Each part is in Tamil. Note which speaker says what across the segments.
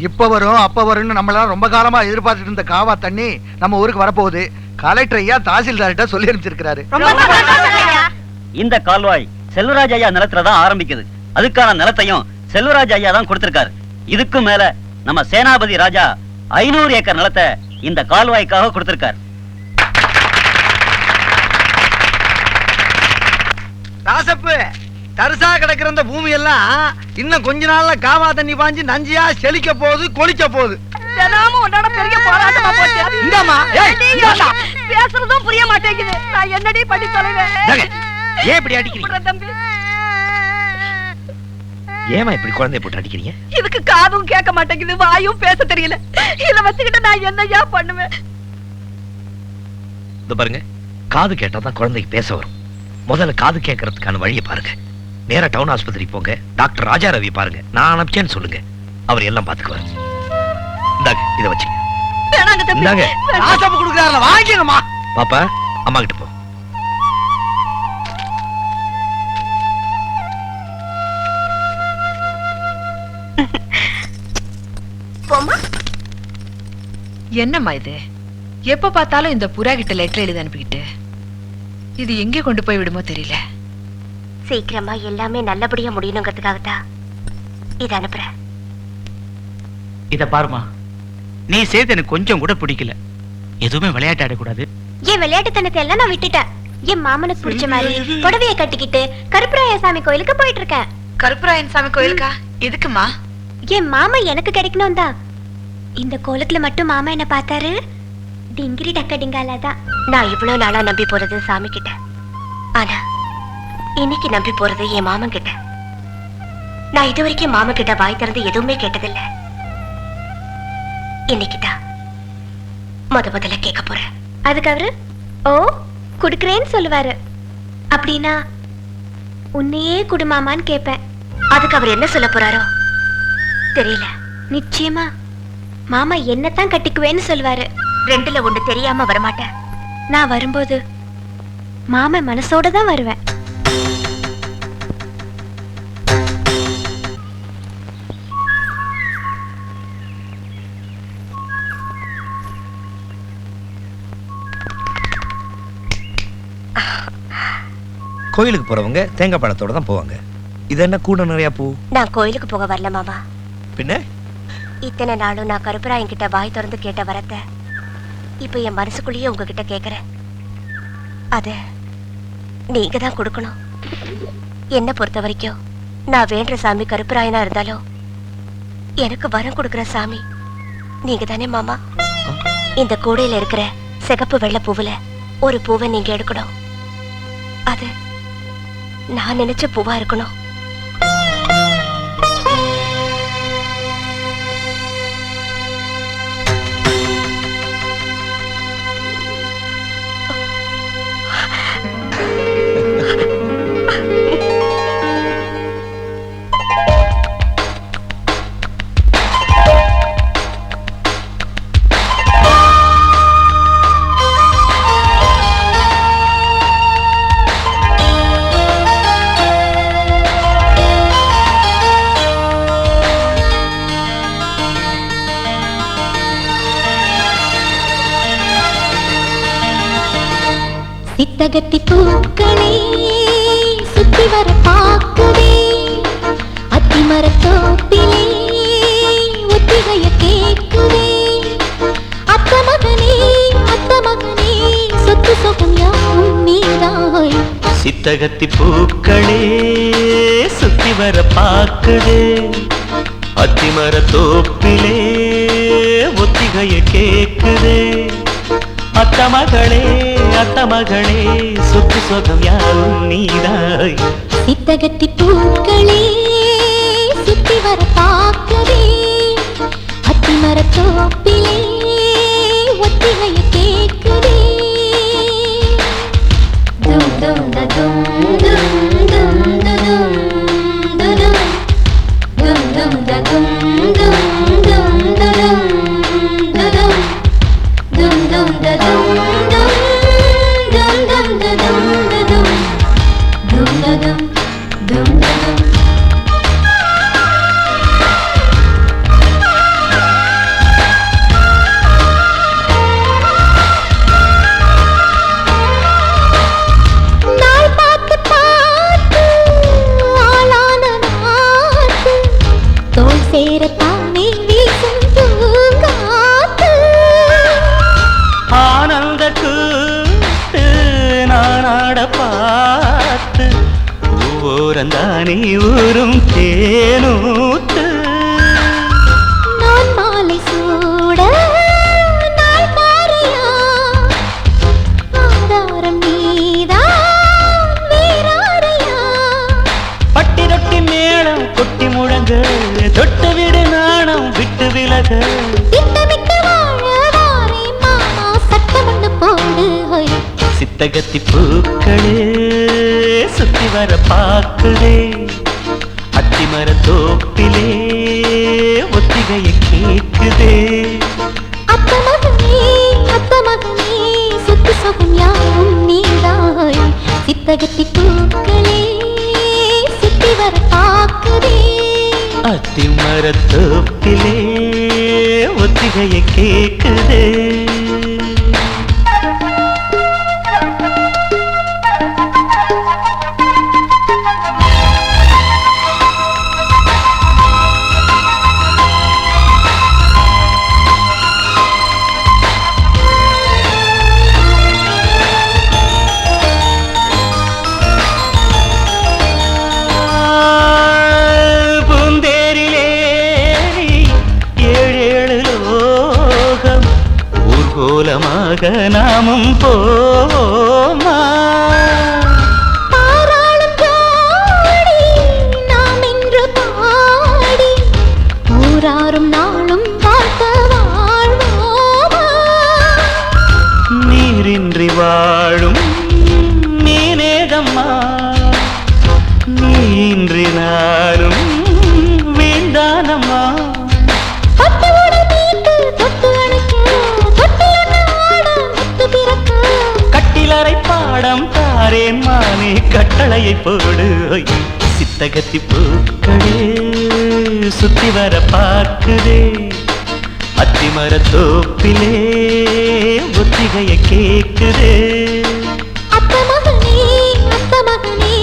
Speaker 1: இப்ப வரும் அப்ப வரும்னு நம்மளாம் ரொம்ப காலமா எதிர்பார்த்துட்டு இருந்த காவா தண்ணி நம்ம ஊருக்கு வரப்போகுது. கலெக்டர் ஐயா தாசில்தார்கிட்ட சொல்லி அனுப்பிச்சிருக்காரு.
Speaker 2: இந்த கால்வாய் செல்வராஜ் ஐயா நிலத்துலதான் ஆரம்பிக்குது. அதுக்கான நிலத்தையும் செல்வராஜ் ஐயா தான் கொடுத்திருக்காரு. இதுக்கும் மேல நம்ம சேனாபதி ராஜா 500 ஏக்கர் நிலத்தை இந்த கால்வாய்க்காக கொடுத்திருக்காரு.
Speaker 1: ராசப்பு, தரிசா கிடக்கிற இந்த பூமி எல்லாம் இன்னும் கொஞ்ச நாள்ல காவா தண்ணி பாஞ்சு நஞ்சியா செழிக்க போகுது, கொளிக்க போகுது.
Speaker 3: பெரிய போராட்டமா போச்சு. பேசுறதும் புரிய மாட்டேங்குது. நான் என்னடி பண்ணி தொலைவேன்?
Speaker 4: ஏன் இப்படி அடிக்கிறீங்க தம்பி? ஏமா இப்படி குழந்தைய போட்டு அடிக்கிறீங்க?
Speaker 3: இதுக்கு காதும் கேட்க மாட்டேங்குது, வாயும் பேச தெரியல. இத வச்சுக்கிட்டு நான் என்னையா பண்ணுவேன்?
Speaker 4: இந்த பாருங்க, காது கேட்டாதான் குழந்தைக்கு பேச வரும். முதல்ல காது கேட்கறதுக்கான வழியை பாருங்க. நேரா டவுன் ஆஸ்பத்திரி போங்க, டாக்டர் ராஜா ரவி பாருங்க. நான் அனுப்பிச்சேன்னு சொல்லுங்க, அவர் எல்லாம் பாத்துக்குவாரு. இந்தாங்க, இதை வச்சுங்க. இந்தாங்க,
Speaker 1: ராசப்பு கொடுக்கறாருல, வாங்கிக்கங்கம்மா.
Speaker 4: பாப்பா, அம்மா கிட்ட போ.
Speaker 5: என்னம்மா இது? எப்ப பார்த்தாலும் இந்த புறா கிட்ட லெட்டர் எழுதி அனுப்பிக்கிட்டு இது எங்கே கொண்டு போய் விடுமோ தெரியல.
Speaker 6: சீக்கிரமா எல்லாமே நல்லபடியா முடியணுங்கிறதுக்காகத்தான் இத அனுப்புறேன்.
Speaker 7: இத பாருமா, நீ சேர்த்து எனக்கு கொஞ்சம் கூட பிடிக்கல. எதுவுமே விளையாட்டு ஆடக்கூடாது.
Speaker 6: என் விளையாட்டுத்தனத்தை எல்லாம் நான் விட்டுட்டேன். என் மாமனுக்கு பிடிச்ச மாதிரி புடவைய கட்டிக்கிட்டு கருப்பராய சாமி கோயிலுக்கு போயிட்டு இருக்கேன்.
Speaker 5: கருப்பராயன் சாமி கோயிலுக்கா? எதுக்குமா?
Speaker 6: என் மாமா எனக்கு கிடைக்கணும் தான். இந்த கோலத்துல மட்டும் மாமா என்ன பார்த்தாரு, டிங்கிரி டக்க டிங்காலாதான். நான் இவ்வளவு நாளா நம்பி போறது சாமி கிட்ட, ஆனா இன்னைக்கு நம்பி போறது என் மாமன் கிட்ட. நான் இது வரைக்கும் மாமா கிட்ட வாய் திறந்து எதுவுமே கேட்டதில்லை. இன்னைக்குதான் முதல்ல கேட்க போறேன். அதுக்கு அவரு ஓ குடுக்கறேன்னு சொல்லுவாரு. அப்படின்னா உன்னையே குடுமாமான்னு கேட்பேன். அதுக்கு அவர் என்ன சொல்ல போறாரோ தெரியல. நிச்சயமா மாமா என்னத்தான் கட்டிக்குவேன்னு சொல்லுவாரு. ரெண்டுல ஒண்ணு தெரியாம வரமாட்டேன். நான் வரும்போது மாமா மனசோட தான் வருவேன்.
Speaker 4: கோயிலுக்கு போறவங்க தேங்காய் பழத்தோட தான் போவாங்க. இது என்ன கூட நிறைய பூ?
Speaker 6: நான் கோயிலுக்கு போக வரல மாமா.
Speaker 4: பின்ன
Speaker 6: இத்தனை நாளும் நான் கருப்பராயன் கிட்ட வாய் திறந்து கேட்ட வரத்த இப்ப என் மனசுக்குள்ளேயே உங்ககிட்ட கேக்குறேன். அத நீங்க தான் கொடுக்கணும். என்ன பொறுத்த வரைக்கும் நான் வேண்ட சாமி கருப்பராயனா இருந்தாலும் எனக்கு வரம் கொடுக்கிற சாமி நீங்க தானே மாமா. இந்த கூடையில இருக்கிற சிகப்பு வெள்ளை பூவுல ஒரு பூவை நீங்க எடுக்கணும். அது நான் நினைச்ச பூவா இருக்கணும்.
Speaker 8: சித்தகத்தி பூக்களே சுத்தி வர பாக்குதே, அத்திமரத்தோப்பிலே ஒத்திகைய கேக்குதே. அத்த மகனே சொத்து சொகம் யாவும் நீதாய்.
Speaker 9: சித்தகத்தி பூக்களே சுத்தி வர பாக்குதே, அத்திமரத்தோப்பிலே ஒத்திகைய கேக்குதே. அத்த மகளே சொத்து சொகம் யாவும் நீதாய்.
Speaker 8: சித்தகத்தி பூக்களே சுத்தி வர பாக்குதே, அத்திமரத்தோப்பிலே ஒத்திகைய கேக்குதே. தும் தும் தும் தும் தும் தும் தும் தும் தும் தானே வீசும் பூங்காத்து
Speaker 9: ஆனந்த கூத்து நானாட பார்த்து ஓரந்தானே ஊரும் தேனூத்து
Speaker 8: நான் மாலை சூட நாள் மாறியா ஆதாரம் நீதான் வேறாரையா
Speaker 9: பட்டி ரொட்டி மேளம் கொட்டி முழங்க தொட்டு விடு நாணம் விட்டு விலக
Speaker 8: திட்டமிட்டு வாழவாரே மாமா சட்டமண்ணு போடு ஹொய்
Speaker 9: சித்தகத்தி பூக்களே சுத்தி வர பாக்குதே அத்திமர தோப்பிலே ஒத்திகைய கேக்குதே
Speaker 8: அத்த மகனே சுத்து சொகம் யாவும் நீதாய் சித்தகத்தி பூக்களே சுத்தி வர பாக்குதே
Speaker 9: அத்திமர தோப்பிலே ஒத்திகைய கேக்குதே ஊர்கோலமாக நாமும் போமா
Speaker 8: பாராளும் ஜோடி நாம் இன்று பாடி ஊராரும் நாளும் பார்த்த வாழ்வோமா
Speaker 9: நீரின்றி வாழும் மீனேகம்மா நீன்றி நாளும் வீண்டானம்மா கட்டிலறை பாடம் தாரேன் மானே கட்டளையை போடு சித்தகத்தி பூக்களே சுத்தி வர பார்க்குதே அத்திமர தோப்பிலே ஒத்திகைய கேக்குதே
Speaker 8: அத்த மகனே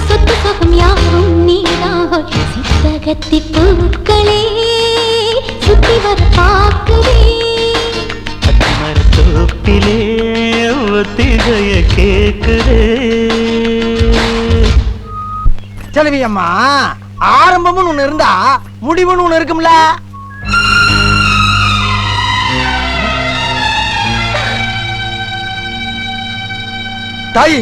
Speaker 8: சொத்து சொகம் யாரும் நீதான் சித்தகத்தி பூக்களே சுத்தி வர பார்க்குதே
Speaker 9: அத்திமர தோப்பிலே ஒத்திகைய கேக்குதே
Speaker 1: செல்வி அம்மா, ஆரம்பம்னு ஒண்ணு இருந்தா முடிவுன்னு ஒண்ணு இருக்கும்ல. தாய்,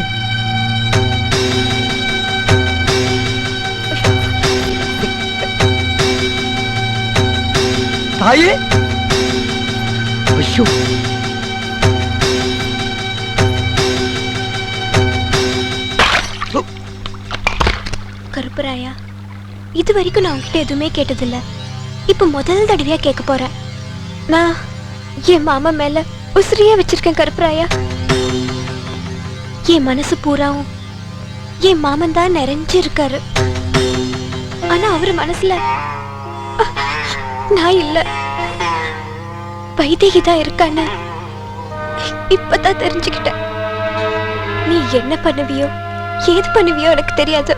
Speaker 1: தாயே, ஐயோ,
Speaker 6: கருப்பராயா, இது வரைக்கும் நான் உங்ககிட்ட எதுவுமே கேட்டதில்ல. இப்ப முதல் தடவையா கேட்க போறேன். நான் என் மாமா மேல உசிரியா வச்சிருக்கேன் கருப்பராயா. என் மனசு பூராவும் என் மாமன் தான் நிறைஞ்சு இருக்காரு. ஆனா அவரு மனசுல நான் இல்ல, வைதேகி தான் இருக்கான்னு இப்பதான் தெரிஞ்சுக்கிட்டேன். நீ என்ன பண்ணுவியோ ஏது பண்ணுவியோ எனக்கு தெரியாது.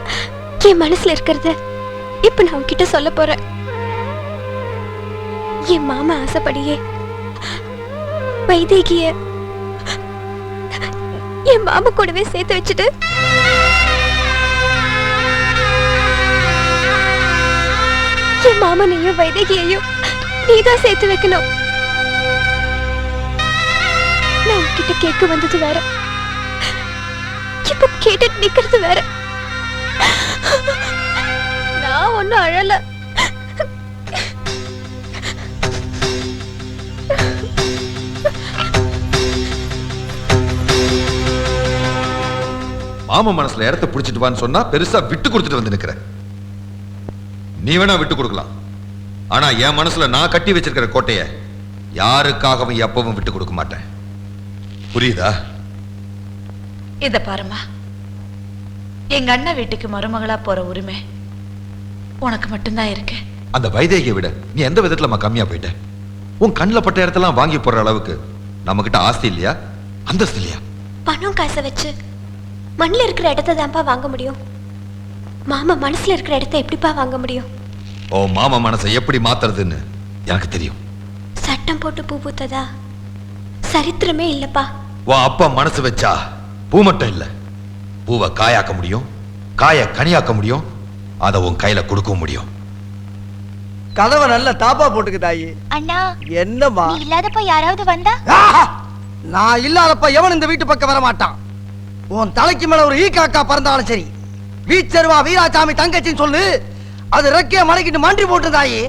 Speaker 6: என் மனசுல இருக்கிறத இப்ப நான் உன்கிட்ட சொல்ல போறேன். என் மாமா ஆசைப்படியே வைதேகிய என் மாமா கூடவே சேர்த்து வச்சுட்டு என் மாமனையும் வைதேகியையும் நீதான் சேர்த்து வைக்கணும். நான் உன்கிட்ட கேட்க வந்தது வேற, இப்ப கேட்டுட்டு நிக்கிறது வேற. நான் ஒன்னும் அழல.
Speaker 10: மாமா மனசுல இடத்த புடிச்சிட்டு வான்னு சொன்னா பெருசா விட்டு கொடுத்துட்டு வந்து நிக்கிற. நீ வேணா விட்டு கொடுக்கலாம், ஆனா என் மனசுல நான் கட்டி வச்சிருக்கிற கோட்டைய யாருக்காகவும் எப்பவும் விட்டு கொடுக்க மாட்டேன். புரியுதா?
Speaker 5: இத பாருமா, எங்க அண்ணன் வீட்டுக்கு மருமகளா போற உரிமை உனக்கு மட்டும்தான் இருக்கு.
Speaker 10: அந்த வைதேகியை விட நீ எந்த விதத்துல கம்மியா போயிட்ட? உன் கண்ணில் பட்ட இடத்தெல்லாம் வாங்கி போடுற அளவுக்கு நம்ம கிட்ட ஆஸ்தி இல்லையா, அந்தஸ்து இல்லையா?
Speaker 6: பணம் காசை வச்சு மண்ணில் இருக்கிற இடத்த தான்ப்பா வாங்க முடியும். மாமா மனசுல இருக்கிற இடத்த எப்படிப்பா வாங்க முடியும்?
Speaker 10: ஓ மாமா மனசை எப்படி மாத்துறதுன்னு எனக்கு தெரியும்.
Speaker 6: சட்டம் போட்டு பூ பூத்ததா சரித்திரமே இல்லப்பா.
Speaker 10: உன் அப்பா மனசு வச்சா பூ மட்டும் இல்ல, பூவை காயாக்க முடியும், காய கனியாக்க முடியும், அதை உன் கையில கொடுக்க முடியும்.
Speaker 1: கதவை நல்ல தாப்பா போட்டுக்கு தாயி.
Speaker 6: அண்ணா
Speaker 1: என்னம்மா
Speaker 6: நீ இல்லாதப்ப யாராவது வந்தா?
Speaker 1: நான் இல்லாதப்ப எவன் இந்த வீட்டு பக்கம் வர மாட்டான். உன் தலைக்கு மேல ஒரு ஈ காக்கா பறந்தாலும் சரி, வீச்சருவா வீராசாமி தங்கச்சின்னு சொல்லு, அது ரெக்கைய மலைக்கிட்டு மண்டி போட்டு தாயி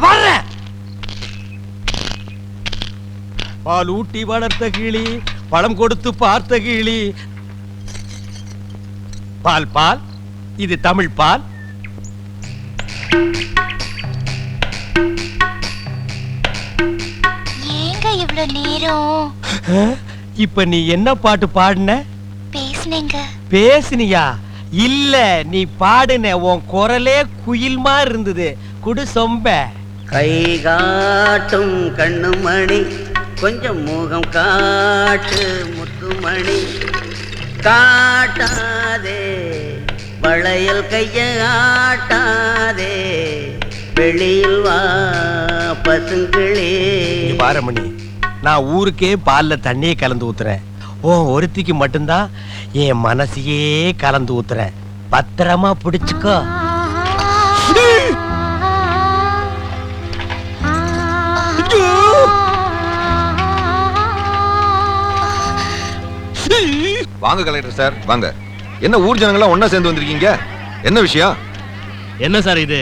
Speaker 1: வர்றேன்.
Speaker 9: பால் ஊட்டி வளர்த்த கிளி, பழம் கொடுத்து பார்த்த கிளி. பால் பால், இது தமிழ் பால்.
Speaker 6: ஏங்க இவ்வளவு நேரம்?
Speaker 9: இப்ப நீ என்ன பாட்டு பாடுன?
Speaker 6: பேசுனேங்க.
Speaker 9: பேசுனியா? இல்ல, நீ பாடுன. உன் குரலே குயில் மாதிரி இருந்தது. குடு சொம்ப.
Speaker 11: கை காட்டும் கண்ணுமணி, கொஞ்சம் முகம் காட்டு முத்துமணி. காட்டாதே வளையல் கைய ஆட்டாதே, வெளியில் வா பசுங்களே.
Speaker 9: பாரமணி, நான் ஊருக்கே பால்ல தண்ணியே கலந்து ஊத்துறேன். உன் ஒருத்திக்கு மட்டும்தான் என் மனசையே கலந்து ஊத்துறேன். பத்திரமா பிடிச்சுக்கோ.
Speaker 10: வாங்க கலெக்டர் சார், வாங்க. என்ன ஊர் ஜனங்களா ஒண்ணா சேர்ந்து வந்திருக்கீங்க? என்ன விஷயம்?
Speaker 12: என்ன சார் இது?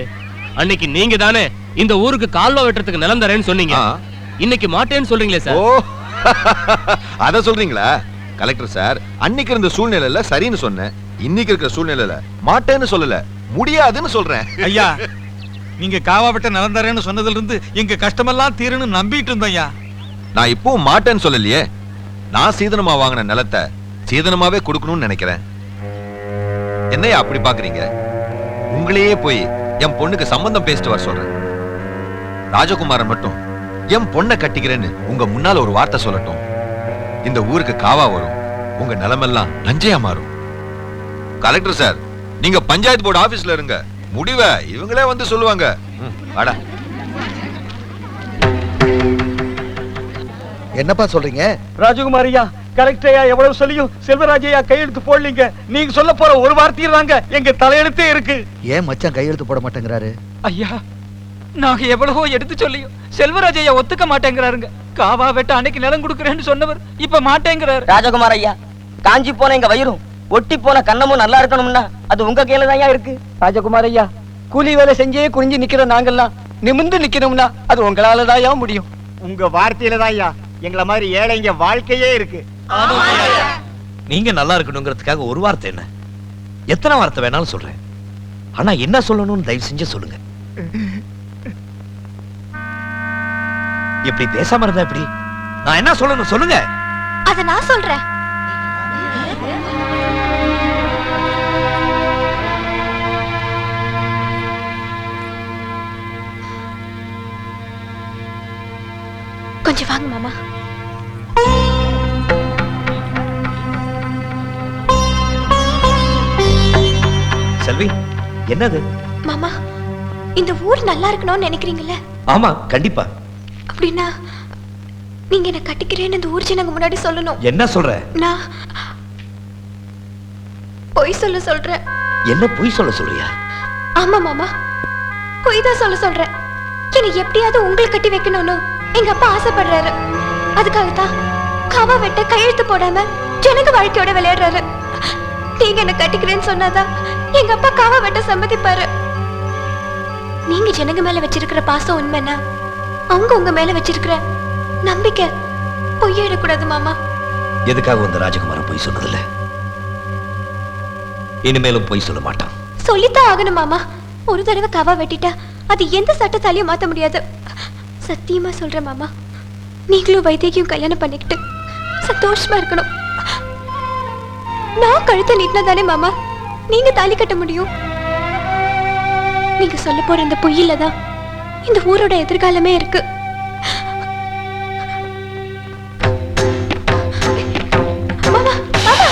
Speaker 12: அன்னைக்கு நீங்க தானே இந்த ஊருக்கு கால்வா வெட்டுறதுக்கு நிலம் தரேன்னு சொன்னீங்க. இன்னைக்கு மாட்டேன்னு சொல்றீங்களே சார்.
Speaker 10: ஓ, அத சொல்றீங்களா? கலெக்டர் சார், அன்னைக்கு இருந்த சூழ்நிலையில சரின்னு சொன்னேன். இன்னைக்கு இருக்கிற சூழ்நிலையில மாட்டேன்னு சொல்லல, முடியாதுன்னு சொல்றேன்.
Speaker 13: ஐயா, நீங்க காவா வெட்ட நிலம் தரேன்னு சொன்னதுல இருந்து எங்க கஷ்டமெல்லாம் தீருன்னு நம்பிட்டு இருந்தோம் ஐயா.
Speaker 10: நான் இப்போ மாட்டேன்னு சொல்லலையே. நான் சீதனமா வாங்கின நிலத்தை சீதனமாவே கொடுக்கணும்னு நினைக்கிறேன். என்னையா அப்படி பாக்குறீங்க? உங்களையே போய் என் பொண்ணுக்கு சம்பந்தம் பேசிட்டு வர சொல்றேன். ராஜகுமாரன் மட்டும் என் பொண்ணை கட்டிக்கிறேன்னு உங்க முன்னால ஒரு வார்த்தை சொல்லட்டும். இந்த ஊருக்கு காவா வரும், உங்க நிலமெல்லாம் நஞ்சையா மாறும். கலெக்டர் சார், நீங்க பஞ்சாயத்து போர்டு ஆபீஸ்ல இருங்க, முடிவை இவங்களே வந்து சொல்லுவாங்க. வாடா.
Speaker 1: என்னப்பா சொல்றீங்க?
Speaker 9: ராஜகுமாரியா, கரெக்டையா எவ்வளவு சொல்லியும் செல்வராஜையா கையெழுத்து போடலீங்க. நீங்க சொல்ல போற ஒரு வார்த்தையில் தாங்க எங்க தலையெழுத்தே இருக்கு.
Speaker 1: ஏன் மச்சான் கையெழுத்து போட மாட்டேங்கிறாரு?
Speaker 14: ஐயா, நாங்க எவ்வளவோ எடுத்து சொல்லியும் செல்வராஜையா ஒத்துக்க மாட்டேங்கிறாருங்க. காவா வெட்ட அன்னைக்கு நிலம் கொடுக்கறேன்னு சொன்னவர் இப்ப மாட்டேங்கிறாரு.
Speaker 11: ராஜகுமார் ஐயா, காஞ்சி போன எங்க வயிறும் ஒட்டி போன கண்ணமும் நல்லா இருக்கணும்னா அது உங்க கையில தான் இருக்கு.
Speaker 14: ராஜகுமார் ஐயா, கூலி வேலை செஞ்சே குறிஞ்சு நிக்கிற நாங்கெல்லாம் நிமிந்து நிக்கணும்னா அது உங்களால தான் முடியும்.
Speaker 9: உங்க வார்த்தையில தான் ஐயா எங்களை மாதிரி ஏழைங்க வாழ்க்கையே இருக்கு.
Speaker 4: நீங்க நல்லா இருக்கணுங்கிறதுக்காக ஒரு வார்த்தை என்ன, எத்தனை வார்த்தை வேணாலும் சொல்றேன். ஆனா என்ன சொல்லணும்னு தயவு செஞ்சு சொல்லுங்க. எப்படி பேசாம இருந்தா எப்படி? நான் என்ன சொல்லணும் சொல்லுங்க.
Speaker 6: அத நான் சொல்றேன். கொஞ்சம் வாங்க மாமா.
Speaker 4: செல்வி, என்னது?
Speaker 6: மாமா, இந்த ஊர் நல்லா இருக்கணும்னு நினைக்கிறீங்கல்ல?
Speaker 4: ஆமா, கண்டிப்பா.
Speaker 6: அப்படின்னா நீங்க என்ன கட்டிக்கிறேன்னு இந்த ஊர் ஜனங்க முன்னாடி சொல்லணும்.
Speaker 4: என்ன சொல்ற?
Speaker 6: நான் பொய் சொல்றேன்.
Speaker 4: என்ன பொய் சொல்றியா?
Speaker 6: ஆமா மாமா, பொய் தான் சொல்றேன். என்னை எப்படியாவது உங்களை கட்டி வைக்கணும்னு எங்க அப்பா ஆசைப்படுறாரு. அதுக்காகத்தான் காவா வெட்ட கையெழுத்து போடாம ஜனங்க வாழ்க்கையோட விளையாடுறாரு. நீங்க என்ன கட்டிக்கிறேன்னு சொன்னாதான் எங்க அப்பா காவா வெட்ட சம்மதிப்பாரு. நீங்க ஜனங்க மேல வச்சிருக்கிற பாசம் உண்மைன்னா அவங்க உங்க மேல வச்சிருக்கிற நம்பிக்கை பொய்யிடக்கூடாது மாமா.
Speaker 4: எதுக்காக வந்து ராஜகுமாரன் பொய் சொன்னதில்ல? இனிமேலும் பொய் சொல்ல மாட்டான்.
Speaker 6: சொல்லித்தான் ஆகணும் மாமா. ஒரு தடவை காவா வெட்டிட்டா அது எந்த சட்டத்தாலையும் மாத்த முடியாது. சத்தியமா சொல்றேன் மாமா, நீங்களும் வைத்தியரையும் கல்யாணம் பண்ணிக்கிட்டு சந்தோஷமா இருக்கணும். நான் கழுத்தை நீட்டினா தானே மாமா நீங்க தாலி கட்ட முடியும். நீங்க சொல்ல போற இந்த பொய்யில தான் இந்த ஊரோட எதிர்காலமே இருக்கு. மாமா, மாமா.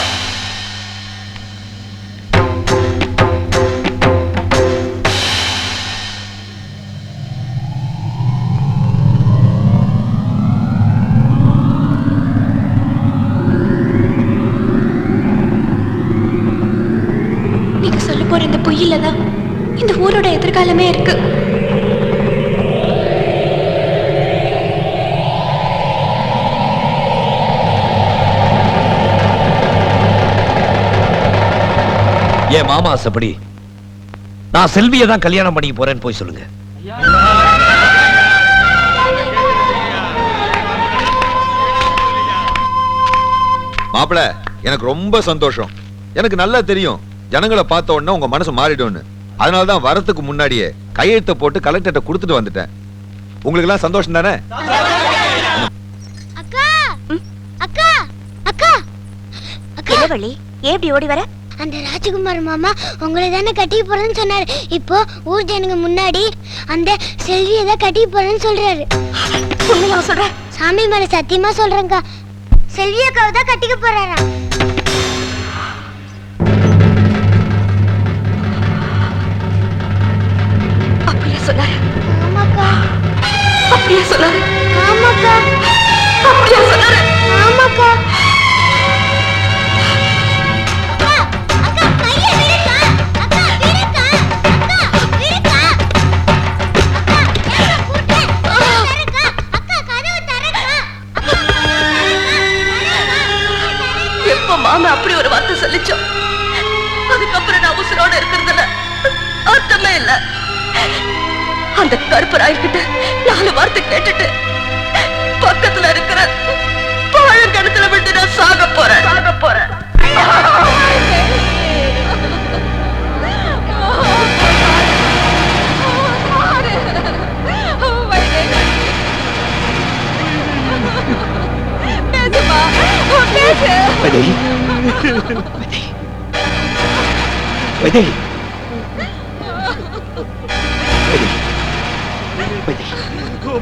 Speaker 15: அடையாளமே இருக்கு.
Speaker 4: என் மாமா ஆசைப்படி நான் செல்வியை தான் கல்யாணம் பண்ணிக்க போறேன்னு போய் சொல்லுங்க.
Speaker 10: மாப்பிள, எனக்கு ரொம்ப சந்தோஷம். எனக்கு நல்லா தெரியும் ஜனங்களை பார்த்த உடனே உங்க மனசு மாறிடும்னு. அதனாலதான் வரத்துக்கு முன்னாடியே கையெழுத்த போட்டு கலெக்டர்ட்ட கொடுத்துட்டு வந்துட்டேன். உங்களுக்கு எல்லாம் சந்தோஷம் தானே?
Speaker 6: அக்கா அக்கா அக்கா அக்கா வள்ளி, எப்படி ஓடி வர?
Speaker 15: அந்த ராஜகுமார் மாமா உங்களை தானே கட்டிக்க போறேன்னு சொன்னாரு. இப்போ ஊர் ஜனங்க முன்னாடி அந்த செல்வியை தான் கட்டிக்க போறேன்னு சொல்றாரு.
Speaker 6: உண்மையா சொல்ற?
Speaker 15: சாமி மேல சத்தியமா சொல்றேங்கா, செல்வி அக்காவை தான் கட்டிக்க போறாரா.
Speaker 6: அப்படியே சொன்னாரு.
Speaker 15: ஆமாக்கா.
Speaker 6: அப்படியே சொன்னாரு.
Speaker 15: ஆமாக்கா.
Speaker 6: அப்படியே சொன்னாரு.
Speaker 15: ஆமாக்கா.
Speaker 3: மாமா அப்படி ஒரு வார்த்தை சொல்லிச்சோம், அதுக்கப்புறம் நான் உசுரோட இருக்கிறதுல அர்த்தமே இல்ல. அந்த கருப்பராய்கிட்ட 4 வார்த்தை கேட்டுட்டு பக்கத்துல இருக்கிற பழங்கணத்துல விட்டு நான் சாக போறேன்.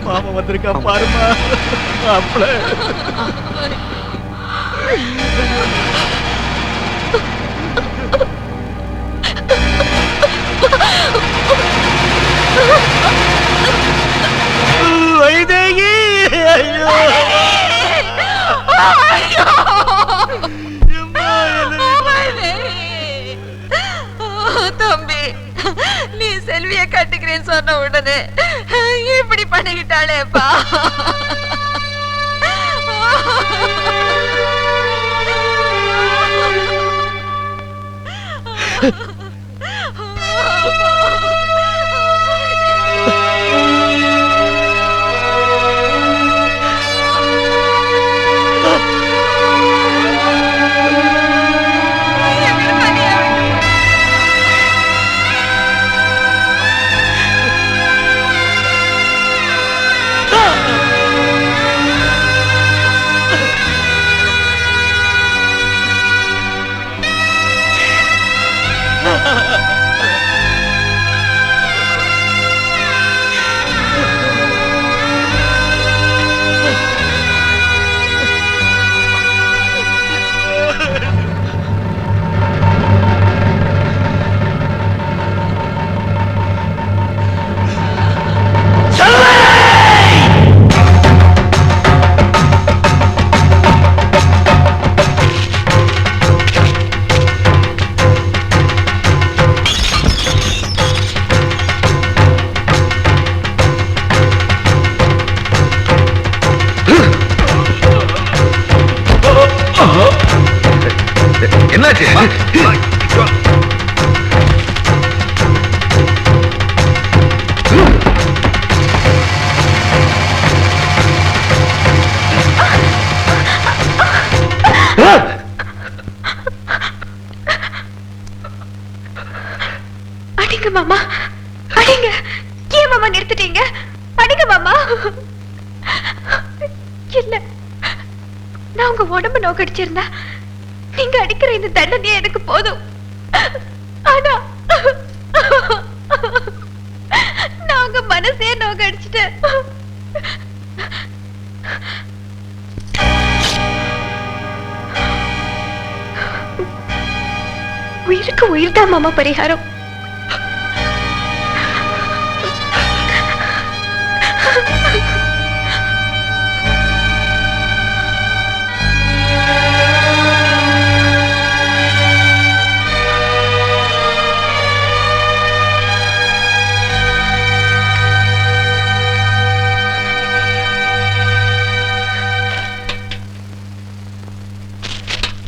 Speaker 9: மாமா வந்திருக்கா பாருமா. மாப்பிள வைதேகி. ஐயோ
Speaker 3: தம்பி, நீ செல்விய கட்டுக்கிறேன்னு சொன்ன உடனே இப்படி பண்ணிக்கிட்டாளேப்பா.
Speaker 10: என்னாச்சு?
Speaker 15: அடிங்க மாமா, அடிங்க. ஏன் மாமா நிறுத்திட்டீங்க? அடிங்க மாமா. இல்ல, நான் உங்க உடம்பு நோக்கடிச்சிருந்தா நீங்க அடிக்கிற இந்த தண்டனையே எனக்கு போதும். ஆனா நான் உங்க மனசே நோக்கடிச்சிட்டேன். உயிருக்கு உயிர் தான் மாமா பரிகாரம்.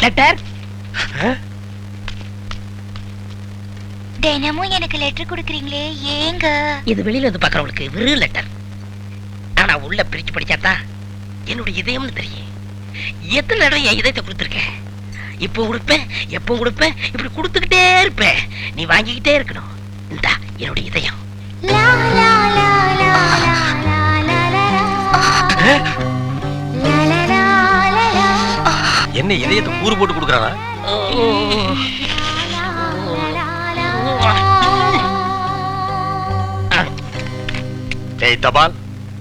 Speaker 4: லெட்டர்
Speaker 15: தினமும் எனக்கு லெட்டர் கொடுக்குறீங்களே ஏங்க?
Speaker 4: இது வெளியில இருந்து பாக்குறவங்களுக்கு வெறும் லெட்டர். ஆனா உள்ள பிரிச்சு படிச்சாதான் என்னுடைய இதயம்னு தெரியும். எத்தனை தடவை என் இதயத்தை கொடுத்துருக்கேன். இப்போ கொடுப்பேன், எப்போ கொடுப்பேன், இப்படி கொடுத்துக்கிட்டே இருப்பேன். நீ வாங்கிக்கிட்டே இருக்கணும். இந்தா என்னுடைய இதயம்.
Speaker 9: என்ன இதயத்தை கூறு போட்டு கொடுக்குறானா? டேய் தபால்,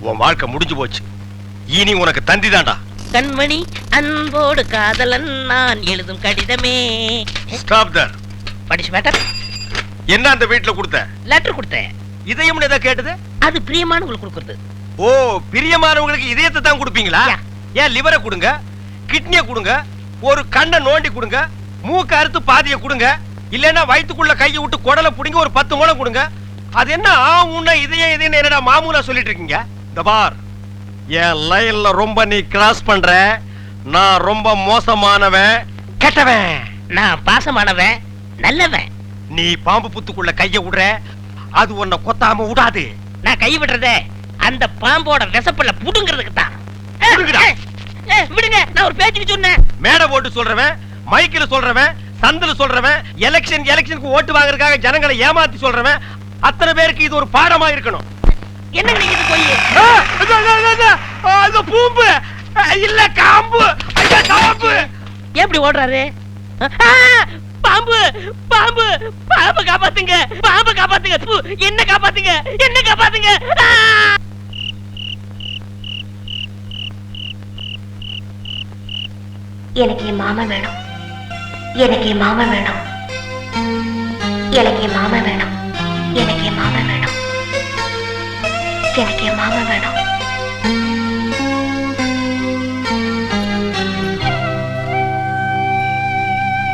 Speaker 9: உன் வாழ்க்கை முடிஞ்சு போச்சு. இனி உனக்கு தந்தி தான்டா.
Speaker 4: கண்மணி அன்போடு காதலன் நான் எழுதும் கடிதமே.
Speaker 9: ஸ்டாப் தர்.
Speaker 4: படிச்சு மேட்டர்.
Speaker 9: என்ன அந்த வீட்டுல கொடுத்த?
Speaker 4: லெட்டர் கொடுத்தேன்.
Speaker 9: இதயம்னு ஏதோ கேட்டது?
Speaker 4: அது பிரியமானவங்களுக்கு கொடுக்கிறது.
Speaker 9: ஓ, பிரியமானவங்களுக்கு இதயத்தை தான் கொடுப்பீங்களா? ஏன் லிவரை கொடுங்க, கிட்னியை கொடுங்க, ஒரு கண்ணை நோண்டி கொடுங்க, மூக்க அறுத்து பாதியை கொடுங்க, இல்லைன்னா வயிற்றுக்குள்ள கையை விட்டு குடலை புடிங்க ஒரு 10 மூலம் கொடுங்க. அது என்ன உன்ன இதயம் இதயம் என்னடா மாமூலா சொல்லிட்டு இருக்கீங்க? இந்த பார், என் லைன்ல ரொம்ப நீ கிராஸ் பண்ற. நான் ரொம்ப மோசமானவன், கெட்டவன்.
Speaker 4: நான் பாசமானவன், நல்லவன்.
Speaker 9: நீ பாம்பு புத்துக்குள்ள கைய விடுற, அது உன்னை கொத்தாம விடாது.
Speaker 4: நான் கை விடுறதே அந்த பாம்போட விசப்பல்ல புடுங்கிறதுக்கு தான். விடுங்க, நான் ஒரு பேச்சுக்கு சொன்னேன்.
Speaker 9: மேடை போட்டு சொல்றவன், மைக்கில சொல்றவன், சந்தில சொல்றவன், எலெக்ஷனுக்கு ஓட்டு வாங்குறதுக்காக ஜனங்களை ஏமாத்தி சொல்றவன், அத்தனை பேருக்கு இது ஒரு பாடமா இருக்கணும்.
Speaker 4: என்ன நீங்க போய்
Speaker 9: அது பூம்பு இல்ல காம்பு. காம்பு
Speaker 4: எப்படி ஓடுறாரு? பாம்பு பாம்பு பாம்பு காப்பாத்துங்க, பாம்பு காப்பாத்துங்க, என்ன காப்பாத்துங்க, என்ன காப்பாத்துங்க.
Speaker 6: எனக்கு என் மாமா வேணும், எனக்கு என் மாமா வேணும், எனக்கு என் மாமா வேணும், எனக்கு என் மாமா வேணும், எனக்கு என் மாமா வேணும்.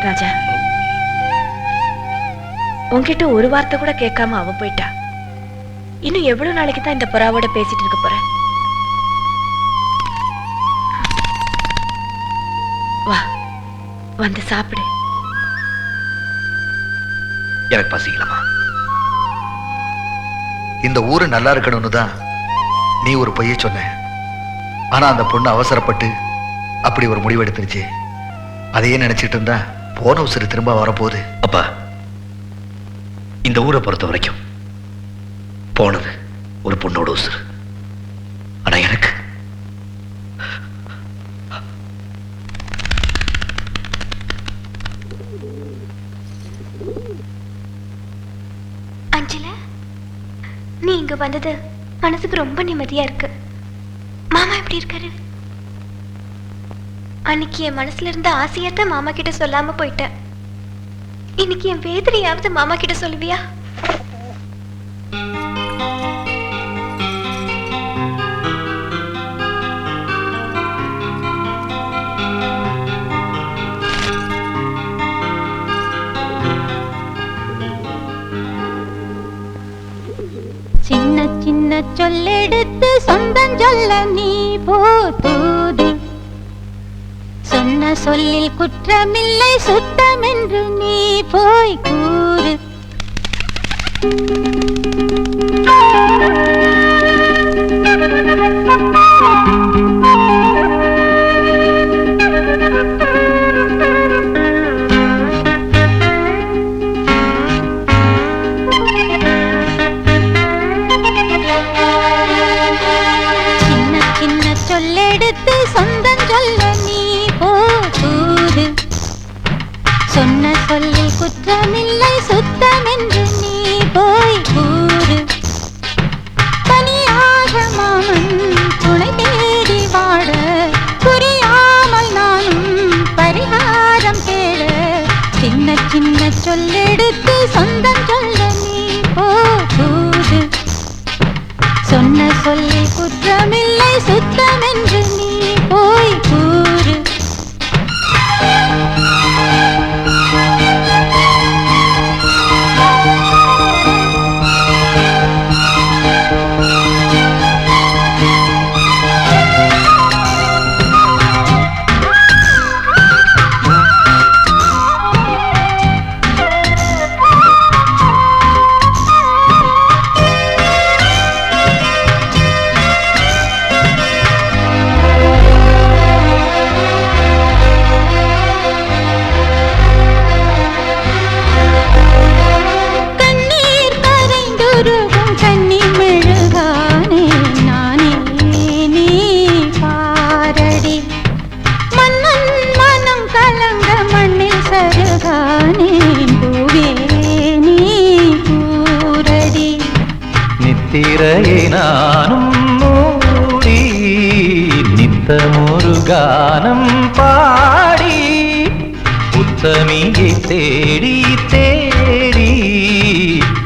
Speaker 5: ராஜா, உன்கிட்ட ஒரு வார்த்தை கூட கேட்காம அவ போயிட்டா. இன்னும் எவ்வளவு நாளைக்கு தான் இந்த புறாவோட பேசிட்டு இருக்க போற? வா, வந்து சாப்பிடு.
Speaker 16: எனக்கு பசிக்கலமா. இந்த ஊரு நல்லா இருக்கணும்னு தான் நீ ஒரு பொய்ய சொன்ன. ஆனா அந்த பொண்ணு அவசரப்பட்டு அப்படி ஒரு முடிவு எடுத்துருச்சு. அதையே நினைச்சிட்டு இருந்தா போன உசுறு திரும்ப வரப்போகுது.
Speaker 4: அப்பா, இந்த ஊரை பொறுத்த வரைக்கும் போனது ஒரு பொண்ணோட உசுறு. ஆனா எனக்கு
Speaker 15: அஞ்சல, நீ இங்க வந்தது மனசுக்கு ரொம்ப நிம்மதியா இருக்கு. மாமா எப்படி இருக்காரு? அன்னைக்கு என் மனசுல இருந்த ஆசையத்தை மாமா கிட்ட சொல்லாம போயிட்டேன். இன்னைக்கு என் வேதனையாவது மாமா கிட்ட சொல்லுவியா?
Speaker 8: சின்ன சின்ன சொல்லெடுத்து சொந்தம் சொல்ல நீ போதூது. சொன்ன சொல்லில் குற்றமில்லை சுத்தம் என்று நீ போய் கூறு. சொல்லெடுத்து சொந்தம் சொல்ல நீ போதூது. சொன்ன சொல்லில் குற்றமில்லை சுத்தம் என்று நீ போய் கூறு. தனியாக மாமன் துணை தேடி வாழ புரியாமல் நானும் பரிகாரம் தேட. சின்ன சின்ன சொல்லெடுத்து சொந்தம் சொல்ல நீ போதூது. சொன்ன சொல்லில் குற்றமில்லை சுத்தம் என்று நீ போய் கூறு.
Speaker 17: நானும் மூடி நித்தமொரு கானம் பாடி உத்தமியை தேடி தேடி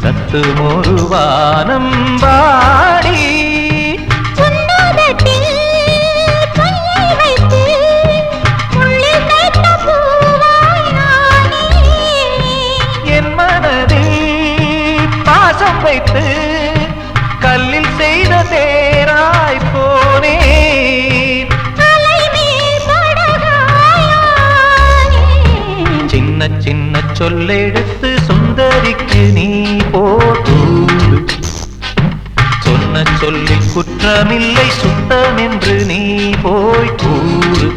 Speaker 17: கத்துமொரு வானம் பாடி என் மனதில் பாசம் வைத்து கல்லில் செய்த தேராய் போனேன். சின்ன சின்ன சொல்லெடுத்து சுந்தரிக்கு நீ போதூடு சொன்ன சொல்லில் குற்றமில்லை சுத்தம் என்று நீ போய் கூறு.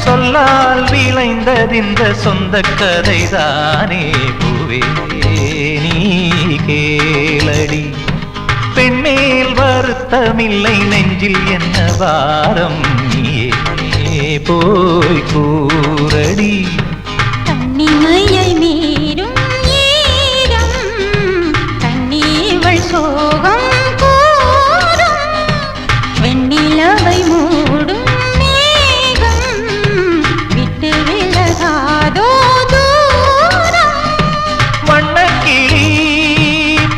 Speaker 17: சொல்லால் விளைந்ததிந்த சொந்த கதைதானே பூவே நீ கேளடி. பெண்மேல் வருத்தமில்லை நெஞ்சில் என்ன வாரம் நீயே போய் கூறடி.
Speaker 8: கண்ணிமையை மீறும் ஈரம் கண்ணீவள் சோகம் கூறும் வெண்ணிலவை மூடும்
Speaker 17: வண்ணக்கிளி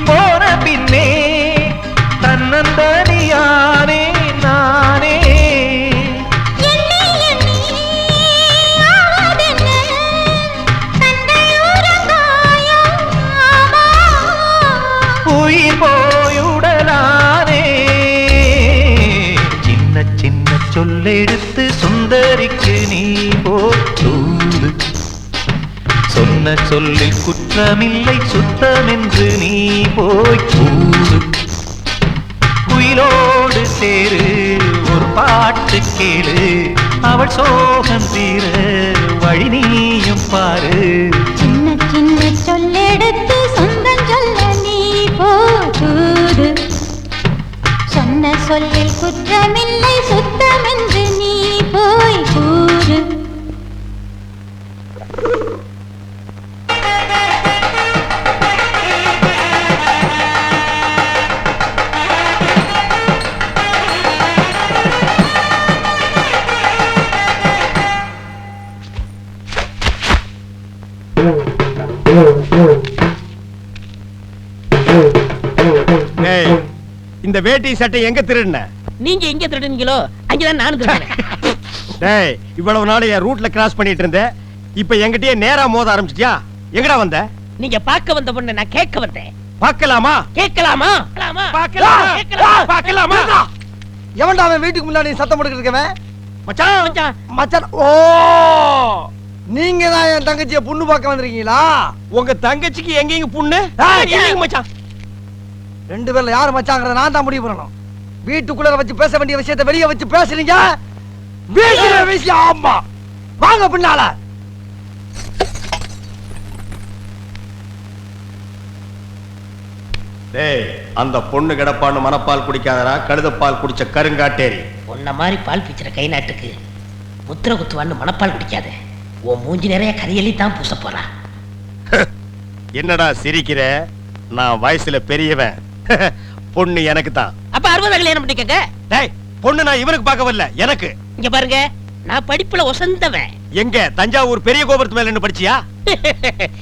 Speaker 17: போன பின்னே தன்னந்தனியானே நானே. உயிர் போயுடலானே சின்ன சின்ன சொல்லெடுத்து சுந்தரிக்கு நீ போதூடு சொன்ன சொல்லில் குற்றமில்லை சுத்தம் என்று நீ போய் கூறு. குயிலோடு சேரு ஒரு பாட்டு கேளு அவள் சோகம் தீர வழி நீயும் பாரு.
Speaker 8: சின்ன சின்ன சொல்லெடுத்து சொந்தம் சொல்ல நீ போதூடு சொன்ன சொல்லில் குற்றமில்லை சுத்தம் என்று நீ போய் கூறு.
Speaker 9: ஏய், இந்த வேட்டி சட்டை எங்க திருடுன?
Speaker 18: நீங்க எங்க திருடுனீங்களோ அங்கதான் நானும் திருடுனேன்.
Speaker 9: டேய், இவ்வளவு நாள் என் ரூட்ல கிராஸ் பண்ணிட்டு இருந்த, இப்ப என்கிட்டயே நேரா மோத ஆரம்பிச்சிட்டியா? எங்கடா வந்த?
Speaker 18: நீங்க பார்க்க வந்த பொண்ணு நான் கேட்க வந்தேன்.
Speaker 9: பார்க்கலாமா?
Speaker 18: கேட்கலாமா?
Speaker 9: பார்க்கலாமா?
Speaker 1: எவன்டா அவன் வீட்டுக்கு முன்னாடி சத்தம் போட்டுக்கிட்டு இருக்கவன்?
Speaker 9: மச்சான் மச்சான்
Speaker 1: மச்சான். ஓ, நீங்க தான் என் தங்கச்சியை புண்ணு பார்க்க வந்திருக்கீங்களா?
Speaker 9: உங்க தங்கச்சிக்கு எங்கேயும் புண்ணு இல்லைங்க மச்சான்.
Speaker 1: ரெண்டு பேர்ல யாரு மச்சாங்கிறத நான் தான் முடிவு பண்ணணும். வீட்டுக்குள்ள வச்சு பேச வேண்டிய விஷயத்தை வெளியே வச்சு பேசுறீங்க. வீட்டுல விஷயம். ஆமா, வாங்க பின்னால.
Speaker 9: டேய், அந்த பொண்ணு கிடப்பான்னு மனப்பால் குடிக்காதடா, கழுதப்பால் குடிச்ச கருங்காட்டேரி.
Speaker 18: உன்ன மாதிரி பால் பிச்சுற கை நாட்டுக்கு முத்திர குத்துவான்னு மனப்பால் குடிக்காத. உன் மூஞ்சி நிறைய கரியலி தான் பூச போறா.
Speaker 9: என்னடா சிரிக்கிற? நான் வயசுல பெரியவன். பொண்ணு எனக்கு தான்.
Speaker 18: அப்ப 60 கல்யாணம் பண்ணிக்கங்க.
Speaker 9: டேய், பொண்ணு நான் இவனுக்கு பார்க்க வரல, எனக்கு.
Speaker 18: இங்க பாருங்க, நான் படிப்புல ஒசந்தவன்.
Speaker 9: எங்க தஞ்சாவூர் பெரிய கோபுரத்து மேல என்ன படிச்சியா?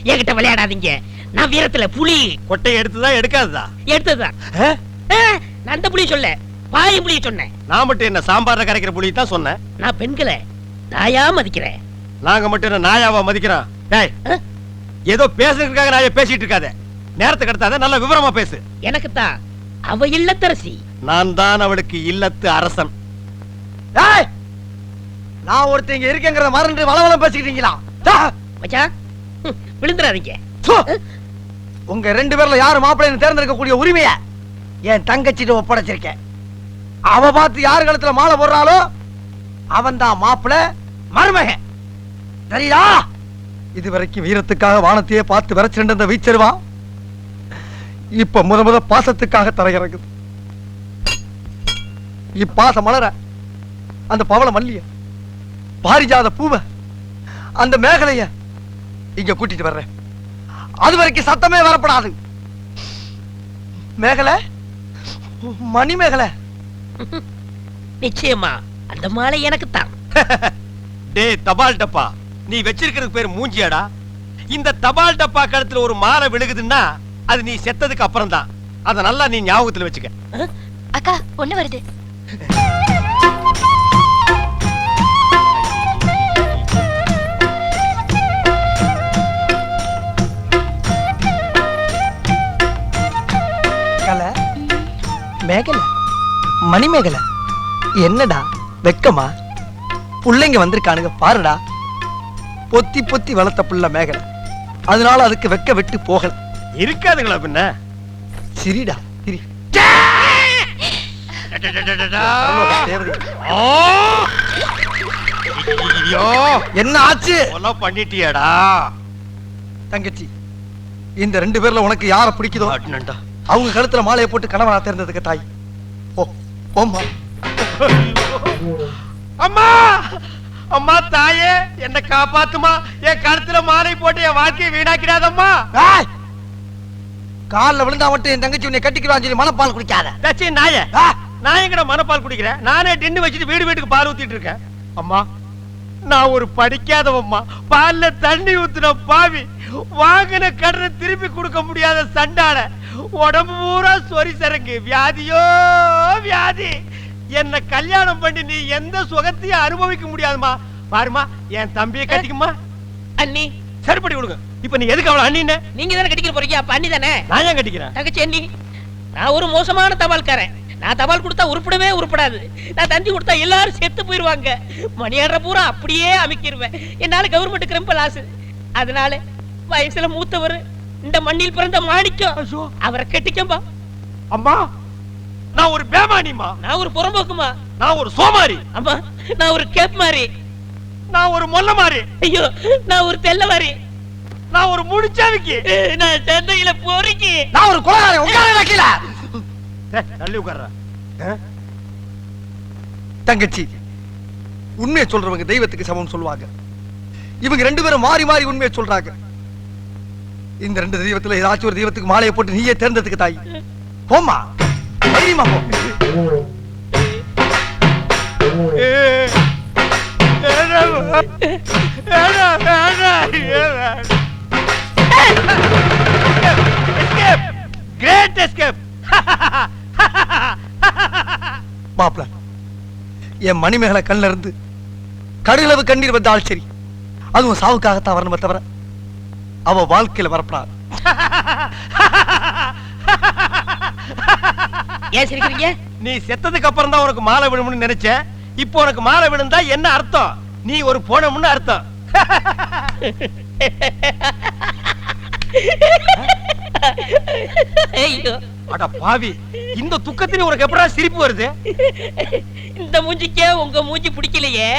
Speaker 18: என்கிட்ட விளையாடாதீங்க. நான் வீரத்துல புலி.
Speaker 9: கொட்டையை எடுத்துதான் எடுக்காததா?
Speaker 18: எடுத்ததுதான். நான் அந்த புலி சொல்ல, பாய் புலி சொன்னேன்.
Speaker 9: நான் மட்டும் என்ன சாம்பார்ல கரைக்கிற புலி தான் சொன்னேன்.
Speaker 18: நான் பெண்களை நாயா மதிக்கிறேன்.
Speaker 9: நாங்க மட்டும் என்ன நாயாவா மதிக்கிறோம்? டேய், ஏதோ பேசுறதுக்காக நாயா பேசிட்டு இருக்காத. நேரத்துக்கு கடத்தாத, நல்ல விவரமா பேசு.
Speaker 18: எனக்கு தான் அவ இல்லத்தரசி.
Speaker 9: நான் தான் அவளுக்கு இல்லத்து அரசன்.
Speaker 1: டேய், நான் ஒருத்தங்க இருக்கேங்கறத மறந்து வளவளம் பேசிக்கிட்டீங்களா?
Speaker 18: மச்சான், விழுந்துறாதீங்க.
Speaker 1: உங்க ரெண்டு பேர்ல யாரு மாப்பிள்ளைன்னு தேர்ந்தெடுக்க கூடிய உரிமையை என் தங்கச்சிட்டு ஒப்படைச்சிருக்கேன். அவ பார்த்து யார் கழுத்துல மாலை போடுறாளோ அவன் தான் மாப்பிள்ள மருமகன். சரியா? இதுவரைக்கும் வீரத்துக்காக வானத்தையே பார்த்து விரைச்சிருந்த அந்த வீச்சருவா இப்ப முத பாசத்துக்காக தரையிறங்குது. இப்பாச மலர அந்த பவள மல்லிய, பாரிஜாத பூவ, அந்த மேகலைய இங்க கூட்டிட்டு வர்றேன். அது வரைக்கும் சத்தமே வரப்படாது. மேகலை, மணி மேகலை.
Speaker 18: நிச்சயமா அந்த மாலை எனக்கு தான்.
Speaker 9: டேய் தபால் டப்பா, நீ வச்சிருக்கிறது பேர் மூஞ்சியாடா. இந்த தபால் டப்பா கழுத்துல ஒரு மாலை விழுகுதுன்னா அது நீ செத்ததுக்கு அப்புறம் தான். அத நல்லா நீ ஞாபகத்துல வச்சுக்க.
Speaker 6: அக்கா பொண்ணு வருது.
Speaker 1: மேகலை, மணி மேகலை, என்னடா வெக்கமா? புள்ளைங்க வந்திருக்கானுங்க பாருடா. பொத்தி பொத்தி வளர்த்த புள்ள மேகலை, அதனால அதுக்கு வெக்க விட்டு போகல.
Speaker 9: இருக்காதுங்களா பின்ன?
Speaker 1: சிரிடா சிரி. என்ன ஆச்சு?
Speaker 9: பண்ணிட்டியாடா
Speaker 1: தங்கச்சி? இந்த 2 பேர்ல உனக்கு யார பிடிக்குதோ அவங்க கழுத்துல மாலையை போட்டு கணவனா தேர்ந்ததுக்கு தாய். ஓம்மா.
Speaker 9: அம்மா அம்மா தாயே, என்ன காப்பாத்துமா. என் கழுத்துல மாலை போட்டு என் வாழ்க்கையை வீணாக்கிடாதம்மா.
Speaker 1: காலில் விழுந்தா மட்டும் என் தங்கச்சி உன்னை கட்டிக்கிறான்னு சொல்லி மனப்பால் குடிக்காத.
Speaker 9: தச்சி நாய, நான் எங்கட மனப்பால் குடிக்கிறேன்? நானே டின்னு வச்சுட்டு வீட்டுக்கு பால் ஊத்திட்டு இருக்கேன். அம்மா, நான் ஒரு படிக்காதவம்மா, பால்ல தண்ணி ஊத்துன பாவி, வாங்கின கடனை திருப்பி கொடுக்க முடியாத சண்டான, உடம்பு பூரா சொறி சரங்கு, வியாதியோ வியாதி. என்ன கல்யாணம் பண்ணி நீ எந்த சுகத்தையும் அனுபவிக்க முடியாதுமா. பாருமா, என் தம்பியை கட்டிக்குமா.
Speaker 18: அண்ணி
Speaker 9: சரிப்படி கொடுங்க. இப்ப நீ எதுக்கு அவளை அண்ணின்னு?
Speaker 18: நீங்க தானே கட்டிக்கிற போறீங்க, அப்ப அண்ணி தானே.
Speaker 9: நான் ஏன் கட்டிக்கிறேன்?
Speaker 18: தங்கச்சி அண்ணி, நான் ஒரு மோசமான தபால்காரன். நான் தபால் கொடுத்தா உருப்படவே உருப்படாது. நான் தந்தி கொடுத்தா எல்லாரும் செத்து போயிருவாங்க. மணியாடுற பூரா அப்படியே அமைக்கிருவேன். என்னால கவர்மெண்ட் கிரம்ப லாஸ். அதனால வயசுல மூத்தவர், இந்த மண்ணில் பிறந்த மாணிக்கம், அவரை கட்டிக்கம்பா.
Speaker 9: அம்மா, நான் ஒரு பேமானிமா.
Speaker 18: நான் ஒரு புறம்போக்குமா.
Speaker 9: நான் ஒரு சோமாரி.
Speaker 18: அம்மா, நான் ஒரு கேப் மாறி.
Speaker 9: நான் ஒரு மொல்ல மாறி.
Speaker 18: ஐயோ, நான் ஒரு தெல்ல மாறி.
Speaker 9: நான் ஒரு முடிச்சாவிக்கு.
Speaker 18: நான் சந்தையில போறீங்க.
Speaker 1: நான் ஒரு கொலகாரன். உட்கார கீழ
Speaker 9: தள்ளி உட்கார்ற.
Speaker 1: தங்கச்சி, உண்மையை சொல்றவங்க தெய்வத்துக்கு சமம் சொல்லுவாங்க. இவங்க 2 பேரும் மாறி மாறி உண்மையை சொல்றாங்க. இந்த 2 தெய்வத்துல ஏதாச்சும் ஒரு தெய்வத்துக்கு மாலையை போட்டு நீயே தேர்ந்ததுக்கு தாய். போம்மா, தைரியமா போ.
Speaker 9: Great escape.
Speaker 1: மாப்ள, என் மணிமேகலை கண்ணில இருந்து கடுகளவு கண்ணீர் வந்தால் சரி, அதுவும் சாவுக்காகத்தான் வரணுமே தவிர அவ வாழ்க்கையில வரப்படாது.
Speaker 18: ஏன் சிரிக்கிறீங்க?
Speaker 9: நீ செத்ததுக்கு அப்புறம் தான் உனக்கு மாலை விழும்னு நினைச்சேன். இப்போ உனக்கு மாலை விழுந்தா என்ன அர்த்தம்? நீ ஒரு போனம்னு அர்த்தம்.
Speaker 18: ஐயோ,
Speaker 9: அட பாவி, இந்த துக்கத்திலே உனக்கு எப்படா சிரிப்பு வருது?
Speaker 18: இந்த மூஞ்சிக்கே உங்க மூஞ்சி பிடிக்கலையே,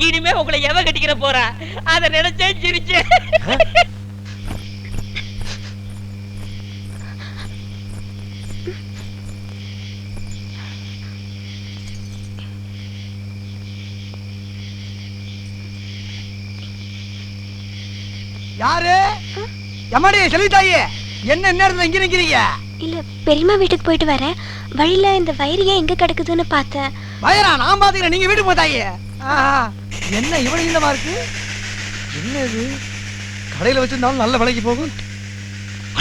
Speaker 18: இனிமே உங்களை எவ கட்டிக்கிற போறா, அத நினைச்சே சிரிச்சேன்.
Speaker 1: யாரு? எம்மாடி செல்வித்தாயே, என்ன நேரத்துல இங்க நிக்கிறீங்க?
Speaker 15: இல்ல, பெரியம்மா வீட்டுக்கு போயிட்டு வரேன். வழியில இந்த வயிறு எங்க கிடக்குதுன்னு பார்த்தேன்.
Speaker 1: வயரா? நான் பாத்துக்கிறேன், நீங்க வீட்டுக்கு போதாயே. என்ன இவ்வளவு இல்லமா இருக்கு? என்ன இது? கடையில வச்சிருந்தாலும் நல்ல விலைக்கு போகும்.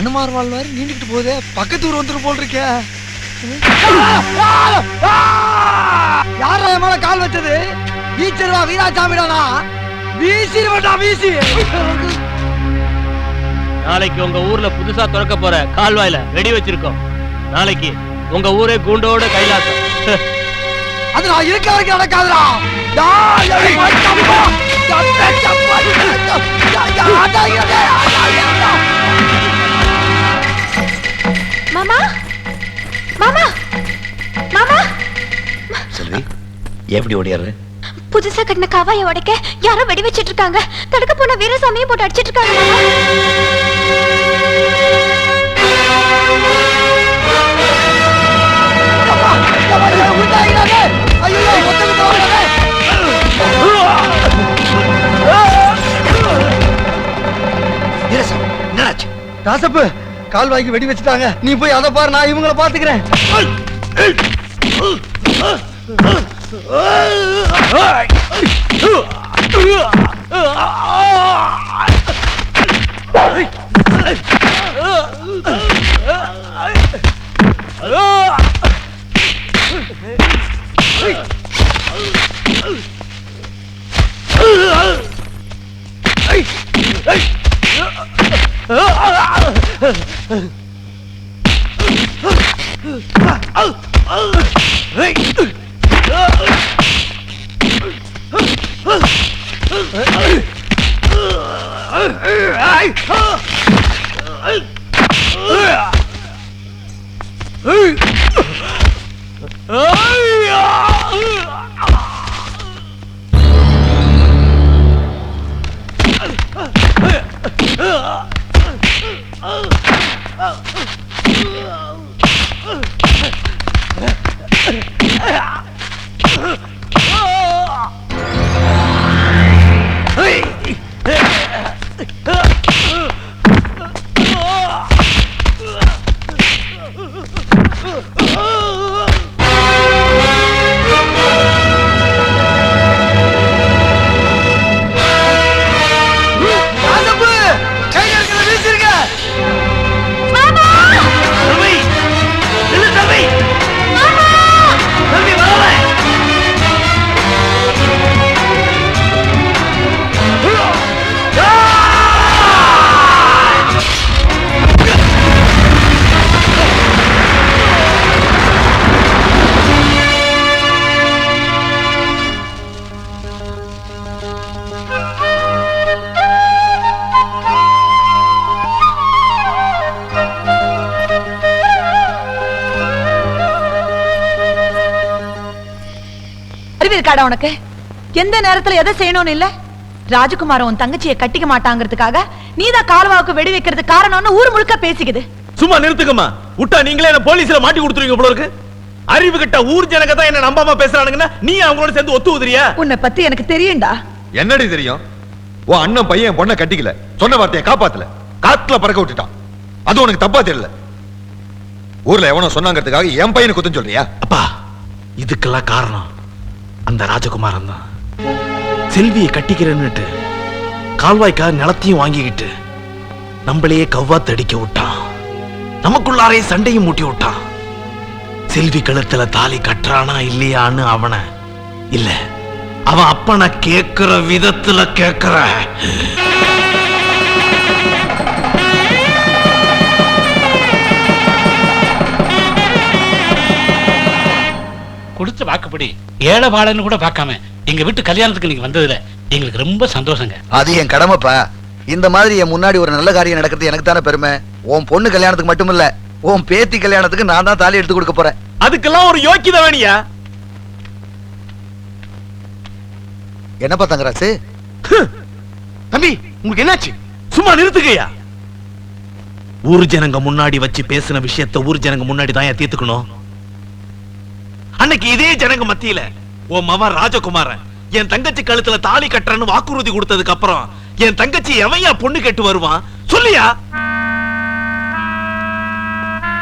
Speaker 1: அனுமார் வாழ்வாரு நீண்டுகிட்டு போகுதே, பக்கத்து ஊர் வந்துட்டு போல் இருக்க. யாரா என் மேல கால் வச்சது? வீச்சருவா வீராசாமிடானா? வீசிடுவேண்டா, வீசி.
Speaker 12: நாளைக்கு உங்க ஊர்ல புதுசா திறக்க போற கால்வாயில வெடி வச்சிருக்கோம். நாளைக்கு உங்க ஊரே கூண்டோட கைலாசம்.
Speaker 1: அது நான் இருக்க வரைக்கும் நடக்காதுடா.
Speaker 15: மாமா,
Speaker 3: மாமா மாமா
Speaker 4: செல்வி எப்படி ஓடியாரு?
Speaker 3: புதுசா கட்டின காவாய உடைக்க யாரோ வெடி வச்சிட்டு இருக்காங்க. தடுக்க போன வீரசாமியை போட்டு அடிச்சிட்டு இருக்காங்க
Speaker 1: ராசப்பு கால்வாய்க்கு வெடி வச்சுட்டாங்க. நீ போய் அதை பாரு, நான் இவங்கள பாத்துக்கிறேன்.
Speaker 19: இருக்காடா உனக்கு? எந்த நேரத்துல எதை செய்யணும்னு இல்ல? ராஜகுமார உன் தங்கச்சியை கட்டிக்க மாட்டாங்கிறதுக்காக நீதான் கால்வாவுக்கு வெடி வைக்கிறதுக்கு காரணம்னு ஊர் முழுக்க பேசிக்குது.
Speaker 9: சும்மா நிறுத்துக்கம்மா. விட்டா நீங்களே என்ன போலீஸ்ல மாட்டி கொடுத்துருவீங்க போல இருக்கு. அறிவு கிட்ட ஊர் ஜனங்க தான் என்ன நம்பாம பேசுறானுங்கன்னா நீ அவங்களோட சேர்ந்து ஒத்து உதிரியா?
Speaker 19: உன்னை பத்தி எனக்கு தெரியும்டா.
Speaker 10: என்னடி தெரியும்? உன் அண்ணன் பையன் பொண்ணை கட்டிக்கல, சொன்ன வார்த்தையை காப்பாத்தல, காத்துல பறக்க விட்டுட்டான். அது உனக்கு தப்பா தெரியல? ஊர்ல எவனோ சொன்னாங்கிறதுக்காக என் பையனை குத்தம் சொல்றியா?
Speaker 7: அப்பா, இதுக்கெல்லாம் காரணம் அந்த ராஜகுமாரன் தான். செல்வியை கட்டிக்கிறேன்னுட்டு கால்வாய்க்கா நிலத்தையும் வாங்கிக்கிட்டு நம்மளையே கவ்வாத்தடிக்க விட்டான். நமக்குள்ளாரே சண்டையும் மூட்டி விட்டான். செல்வி கழுத்துல தாலி கட்டுறானா இல்லையான்னு அவனை இல்ல, அவன் அப்பனை கேட்கிற விதத்துல கேட்கிற.
Speaker 20: கொடுத்த வாக்குப்படி ஏழை வாழன்னு கூட பார்க்காம எங்க வீட்டு கல்யாணத்துக்கு நீங்க வந்ததுல எங்களுக்கு ரொம்ப சந்தோஷங்க.
Speaker 16: அது என் கடமைப்பா. இந்த மாதிரி என் முன்னாடி ஒரு நல்ல காரியம் நடக்கிறது எனக்கு தானே பெருமை. உன் பொண்ணு கல்யாணத்துக்கு மட்டும் இல்ல, உன் பேத்தி கல்யாணத்துக்கு நான் தான் தாலி எடுத்து கொடுக்க போறேன்.
Speaker 9: அதுக்கெல்லாம் ஒரு யோக்கியதை வேணியா?
Speaker 16: என்னப்பா தங்கராசு?
Speaker 7: தம்பி, உங்களுக்கு என்னாச்சு? சும்மா நிறுத்துக்கையா. ஊர் ஜனங்க முன்னாடி வச்சு பேசின விஷயத்தை ஊர் ஜனங்க முன்னாடி தான் தீர்த்துக்கணும். அன்னைக்கு இதே ஜனங்க மத்தியில உன் மவன் ராஜகுமாரன் என் தங்கச்சி கழுத்துல தாலி கட்டுறன்னு வாக்குறுதி கொடுத்ததுக்கு அப்புறம் என் தங்கச்சி எவையா பொண்ணு கேட்டு வருவான் சொல்லியா?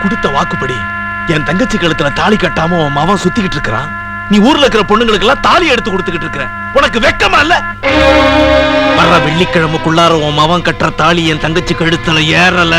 Speaker 7: கொடுத்த வாக்குப்படி என் தங்கச்சி கழுத்துல தாலி கட்டாம உன் மவன் சுத்திக்கிட்டு இருக்கிறான். நீ ஊர்ல இருக்கிற பொண்ணுங்களுக்கு எல்லாம் தாலி எடுத்து கொடுத்துக்கிட்டு இருக்கிற. உனக்கு வெக்கமா இல்ல? வர்ற வெள்ளிக்கிழமைக்குள்ளார உன் மவன் கட்டுற தாலி என் தங்கச்சி கழுத்துல ஏறல,